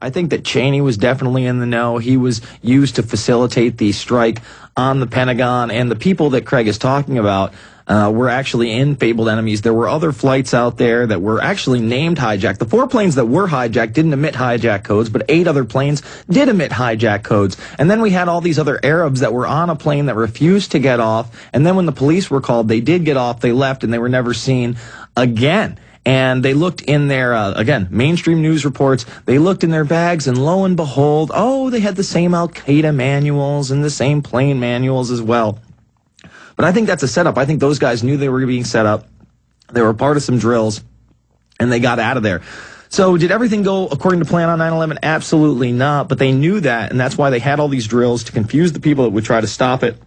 I think that Cheney was definitely in the know. He was used to facilitate the strike on the Pentagon, and the people that Craig is talking about were actually in Fabled Enemies. There were other flights out there that were actually named hijacked. The 4 planes that were hijacked didn't emit hijack codes, but 8 other planes did emit hijack codes. And then we had all these other Arabs that were on a plane that refused to get off, and then when the police were called, they did get off, they left, and they were never seen again. And they looked in their, again, mainstream news reports, they looked in their bags, and lo and behold, oh, they had the same Al-Qaeda manuals and the same plane manuals as well. But I think that's a setup. I think those guys knew they were being set up. They were part of some drills, and they got out of there. So did everything go according to plan on 9/11? Absolutely not. But they knew that, and that's why they had all these drills to confuse the people that would try to stop it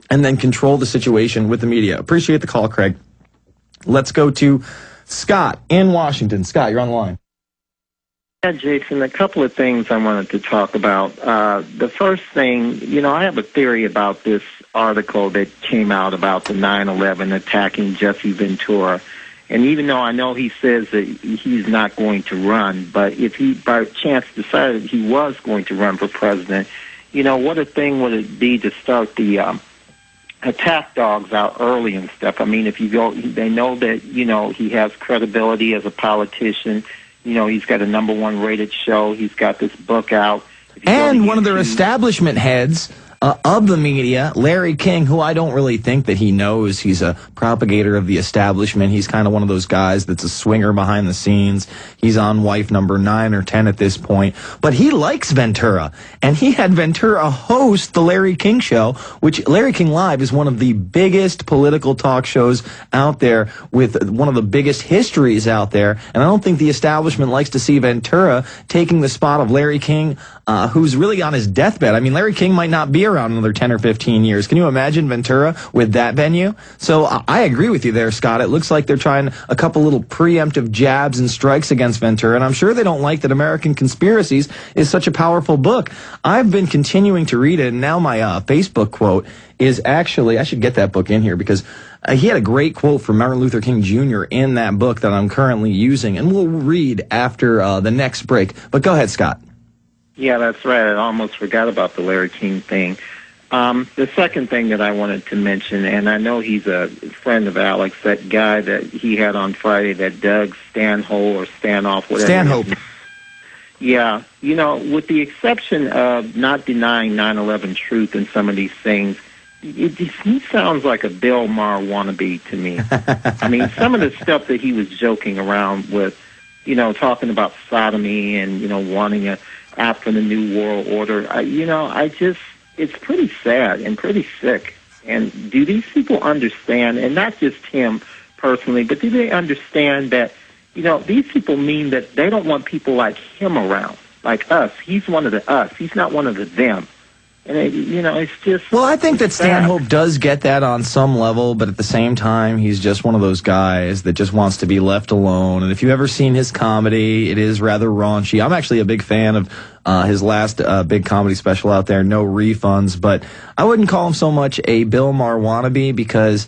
and then control the situation with the media. Appreciate the call, Craig. Let's go to Scott in Washington. Scott, you're on the line. Yeah, Jason, a couple of things I wanted to talk about. The first thing, I have a theory about this article that came out about the 9/11 attacking Jesse Ventura. And even though I know he says that he's not going to run, but if he by chance decided he was going to run for president, what a thing would it be to start the attack dogs out early and stuff. I mean, if you go, they know that, he has credibility as a politician. He's got a #1 rated show. He's got this book out. And one of their establishment heads of the media, Larry King, who I don't really think that he knows. He's a propagator of the establishment. He's kind of one of those guys that's a swinger behind the scenes. He's on wife number 9 or 10 at this point. But he likes Ventura. And he had Ventura host the Larry King Show, which Larry King Live is one of the biggest political talk shows out there with one of the biggest histories out there. And I don't think the establishment likes to see Ventura taking the spot of Larry King, who's really on his deathbed. I mean, Larry King might not be around another 10 or 15 years. Can you imagine Ventura with that venue? So I agree with you there, Scott. It looks like they're trying a couple little preemptive jabs and strikes against Ventura, and I'm sure they don't like that American Conspiracies is such a powerful book. I've been continuing to read it, and now my Facebook quote is actually, I should get that book in here because he had a great quote from Martin Luther King Jr. in that book that I'm currently using, and we'll read after the next break. But go ahead, Scott. Yeah, that's right. I almost forgot about the Larry King thing. The second thing that I wanted to mention, and I know he's a friend of Alex, that guy that he had on Friday, that Doug Stanhope or Stanoff, whatever. Stanhope. Yeah, with the exception of not denying 9/11 truth in some of these things, he sounds like a Bill Maher wannabe to me. I mean, some of the stuff that he was joking around with, talking about sodomy and, wanting a after the New World Order, it's pretty sad and pretty sick. And do these people understand, and not just him personally, but do they understand that, these people mean that they don't want people like him around, like us. He's one of the us. He's not one of the them. And, it's just... Well, I think that Stanhope does get that on some level, but at the same time, he's just one of those guys that just wants to be left alone. And if you've ever seen his comedy, it is rather raunchy. I'm actually a big fan of his last big comedy special out there, No Refunds, but I wouldn't call him so much a Bill Maher wannabe because...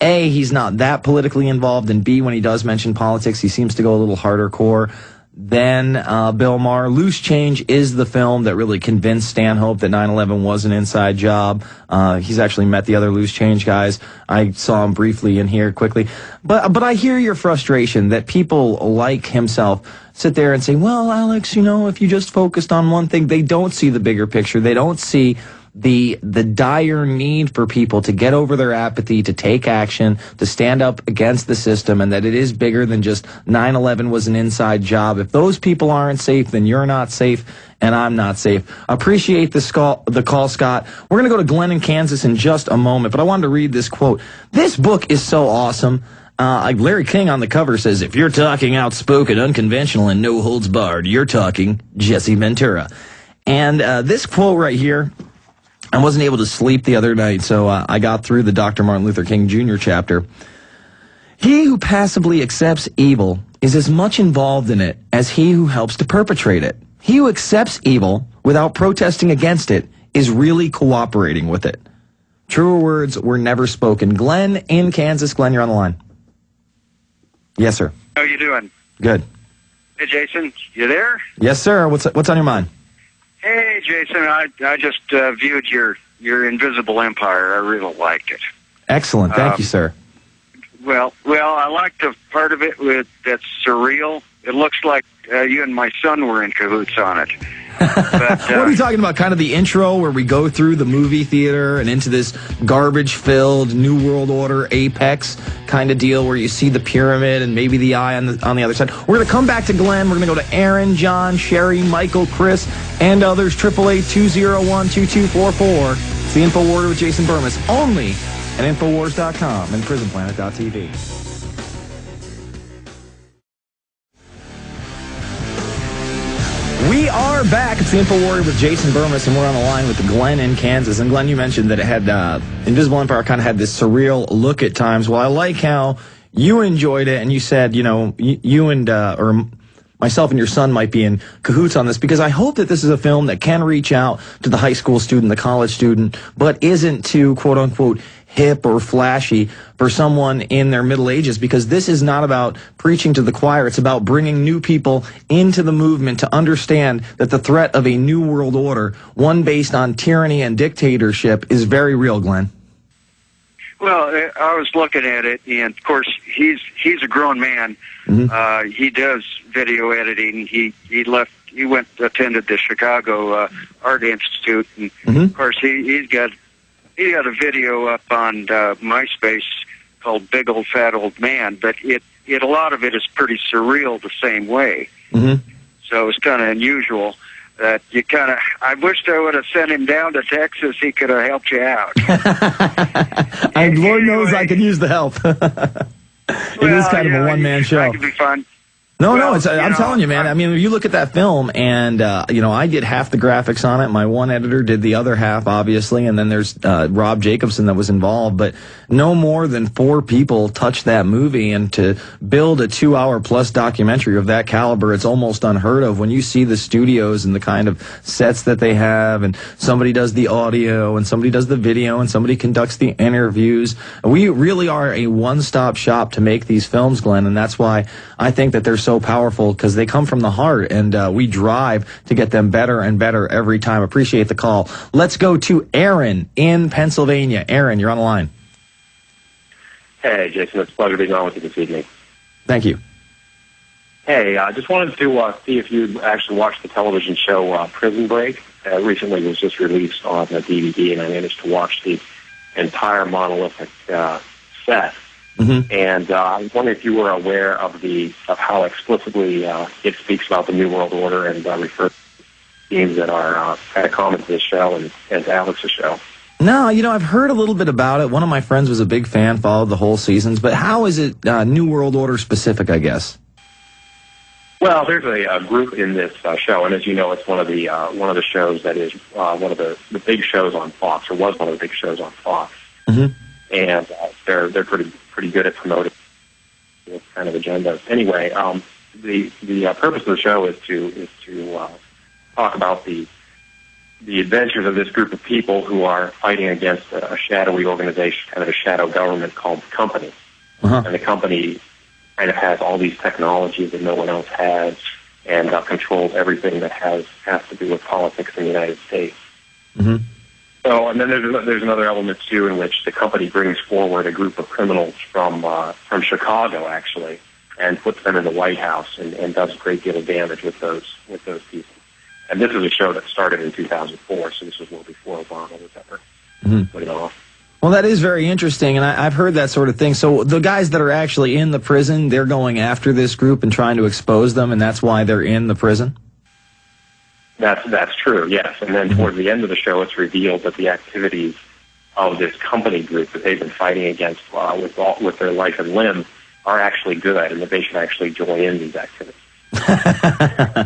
A, he's not that politically involved, and B, when he does mention politics, he seems to go a little harder core than Bill Maher. Loose Change is the film that really convinced Stanhope that 9/11 was an inside job. He's actually met the other Loose Change guys. I saw him briefly in here quickly. But I hear your frustration that people like himself sit there and say, well, Alex, if you just focused on one thing, they don't see the bigger picture. They don't see the dire need for people to get over their apathy, to take action, to stand up against the system, and that it is bigger than just 9/11 was an inside job. If those people aren't safe, then you're not safe, and I'm not safe. Appreciate the call, Scott. We're going to go to Glenn in Kansas in just a moment, but I wanted to read this quote. This book is so awesome. Larry King on the cover says, if you're talking outspoken, unconventional, and no holds barred, you're talking Jesse Ventura. And this quote right here, I wasn't able to sleep the other night, so I got through the Dr. Martin Luther King Jr. chapter. He who passively accepts evil is as much involved in it as he who helps to perpetrate it. He who accepts evil without protesting against it is really cooperating with it. Truer words were never spoken. Glenn in Kansas. Glenn, you're on the line. Yes, sir. How are you doing? Good. Hey, Jason, you there? Yes, sir. What's on your mind? Hey, Jason, I just viewed your Invisible Empire. I really liked it. Excellent. Thank you, sir. Well, I liked the part of it that's surreal. It looks like you and my son were in cahoots on it. But, what are you talking about? Kind of the intro where we go through the movie theater and into this garbage-filled New World Order apex kind of deal where you see the pyramid and maybe the eye on the other side. We're going to come back to Glenn. We're going to go to Aaron, John, Sherry, Michael, Chris, and others. 888-201-2244. It's the InfoWarrior with Jason Bermas. Only at Infowars.com and PrisonPlanet.tv. We are back. It's the InfoWarrior with Jason Bermas, and we're on the line with Glenn in Kansas. And Glenn, you mentioned that it had Invisible Empire kind of had this surreal look at times. Well, I like how you enjoyed it, and you said, you and or myself and your son might be in cahoots on this, because I hope that this is a film that can reach out to the high school student, the college student, but isn't too quote unquote hip or flashy for someone in their middle ages, because this is not about preaching to the choir. It's about bringing new people into the movement to understand that the threat of a new world order, one based on tyranny and dictatorship, is very real, Glenn. Well, I was looking at it, and of course, he's a grown man. Mm-hmm. He does video editing. He attended the Chicago Art Institute, and of course, he got a video up on MySpace called "Big Old Fat Old Man," but a lot of it is pretty surreal the same way. Mm-hmm. So it's kind of unusual. That I wished I would have sent him down to Texas. He could have helped you out. Lord knows I could use the help. It is kind of a one-man show. That could be fun. No, I'm telling you, man. I mean, if you look at that film, and, I did half the graphics on it. My one editor did the other half, obviously, and then there's Rob Jacobson that was involved. But no more than 4 people touched that movie, and to build a 2-hour-plus documentary of that caliber, it's almost unheard of. When you see the studios and the kind of sets that they have, and somebody does the audio, and somebody does the video, and somebody conducts the interviews. We really are a one-stop shop to make these films, Glenn, and that's why I think that they're so powerful, because they come from the heart, and we drive to get them better and better every time. Appreciate the call. Let's go to Aaron in Pennsylvania. Aaron, you're on the line. Hey, Jason. It's a pleasure being on with you this evening. Thank you. Hey, I just wanted to see if you actually watched the television show Prison Break. Recently, it was just released on the DVD, and I managed to watch the entire monolithic set. Mm-hmm. And I was wondering if you were aware of how explicitly it speaks about the New World Order and refers to themes that are kind of common to this show and to Alex's show. No, I've heard a little bit about it. One of my friends was a big fan, followed the whole seasons. But how is it New World Order specific, I guess? Well, there's a group in this show, and as you know, it's one of the shows that is one of the big shows on Fox, or was one of the big shows on Fox. Mm-hmm. And they're pretty good at promoting this kind of agenda. Anyway, the purpose of the show is to talk about the adventures of this group of people who are fighting against a shadowy organization, kind of a shadow government called the Company. Uh-huh. And the Company kind of has all these technologies that no one else has, and controls everything that has to do with politics in the United States. Mm-hmm. So, and then there's another element too, in which the Company brings forward a group of criminals from Chicago, actually, and puts them in the White House and does a great deal of damage with those people. And this is a show that started in 2004, so this was well before Obama was ever put it off. Well, that is very interesting, and I've heard that sort of thing. So the guys that are actually in the prison, they're going after this group and trying to expose them, and that's why they're in the prison? That's true, yes. And then towards the end of the show, it's revealed that the activities of this Company group that they've been fighting against with their life and limb are actually good, and that they should actually join in these activities.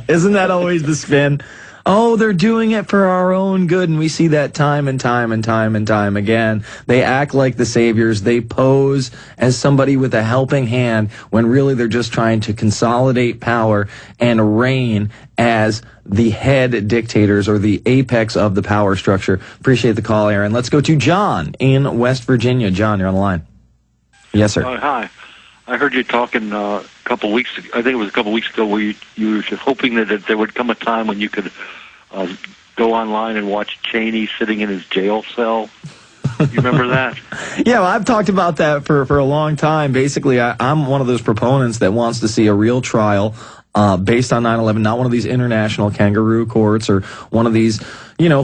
Isn't that always the spin? Oh, they're doing it for our own good, and we see that time and time and time and time again. They act like the saviors. They pose as somebody with a helping hand when really they're just trying to consolidate power and reign as the head dictators or the apex of the power structure. Appreciate the call, Aaron. Let's go to John in West Virginia. John, you're on the line. Yes, sir. Hi. I heard you talking a couple weeks ago, I think it was a couple weeks ago, where you were hoping that there would come a time when you could go online and watch Cheney sitting in his jail cell. You remember that? Yeah, well, I've talked about that for a long time. Basically, I'm one of those proponents that wants to see a real trial based on 9/11, not one of these international kangaroo courts or one of these,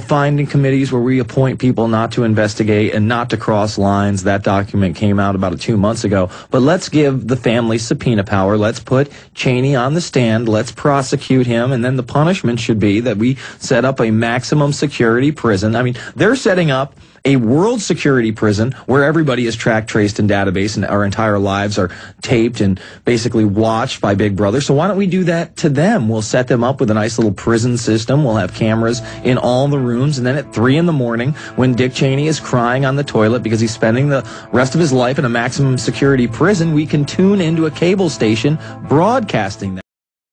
finding committees where we appoint people not to investigate and not to cross lines. That document came out about 2 months ago. But let's give the family subpoena power. Let's put Cheney on the stand. Let's prosecute him. And then the punishment should be that we set up a maximum security prison. I mean, they're setting up a world security prison where everybody is tracked, traced, and database, and our entire lives are taped and basically watched by Big Brother. So why don't we do that to them? We'll set them up with a nice little prison system. We'll have cameras in all the rooms, and then at 3 in the morning, when Dick Cheney is crying on the toilet because he's spending the rest of his life in a maximum security prison, we can tune into a cable station broadcasting that.